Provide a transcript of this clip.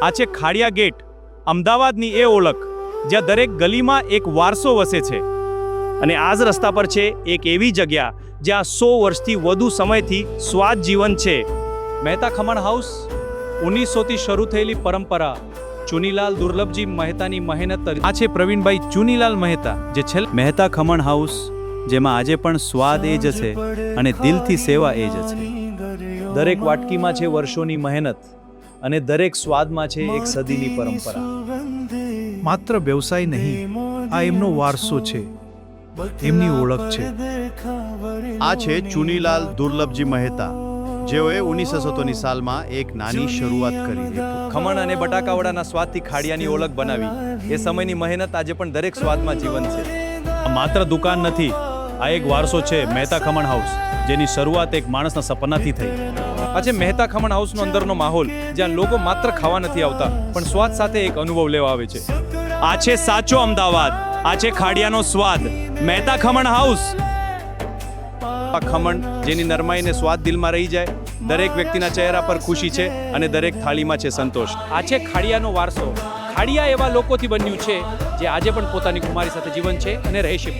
આ છે ખાડિયા ગેટ, અમદાવાદની એ ઓળખ જ્યાં દરેક ગલીમાં એક વારસો વસે છે. અને આ જ રસ્તા પર છે એક એવી જગ્યા જ્યાં 100 વર્ષથી વધુ સમયથી સ્વાદ જીવન છે. મહેતા ખમણ હાઉસ 1900થી શરૂ થયેલી પરંપરા. ચુનીલાલ દુર્લભજી મહેતાની મહેનત. આ છે પ્રવીણભાઈ ચુનીલાલ મહેતા, જે છેલ્લે મહેતા ખમણ હાઉસ, જેમાં આજે પણ સ્વાદ એ જ છે અને દિલથી સેવા એ જ છે. દરેક વાટકીમાં છે વર્ષોની મહેનત અને દરેક સ્વાદમાં છે એક સદીની પરંપરા. માત્ર વ્યવસાય નહીં, આ એમનો વારસો છે, એમની ઓળખ છે. આ છે ચુનીલાલ દુર્લભજી મહેતા, જેઓએ 1970ની સાલમાં એક નાની શરૂઆત કરી. ખમણ અને બટાકાવડાના સ્વાદથી ખાડિયાની ઓળખ બનાવી. એ સમયની મહેનત આજે પણ દરેક સ્વાદમાં જીવંત છે. આ માત્ર દુકાન નથી, આ એક વારસો છે મહેતા ખમણ હાઉસ, જેની શરૂઆત એક માણસના સપનાથી થઈ. આ છે મહેતા ખમણ હાઉસનો અંદરનો માહોલ, જ્યાં લોકો માત્ર ખાવા નથી આવતા પણ સ્વાદ સાથે એક અનુભવ લેવા આવે છે. આ છે સાચો અમદાવાદ, આ છે ખાડિયાનો સ્વાદ, મહેતા ખમણ હાઉસ. આ ખમણ જેની નરમાઈને સ્વાદ દિલમાં રહી જાય. દરેક વ્યક્તિના ચહેરા પર ખુશી છે અને દરેક થાળીમાં છે સંતોષ. આ છે ખાડિયાનો વારસો. ખાડિયા એવા લોકોથી બન્યું છે જે આજે પણ પોતાની કુમારી સાથે જીવન છે અને રહેશે.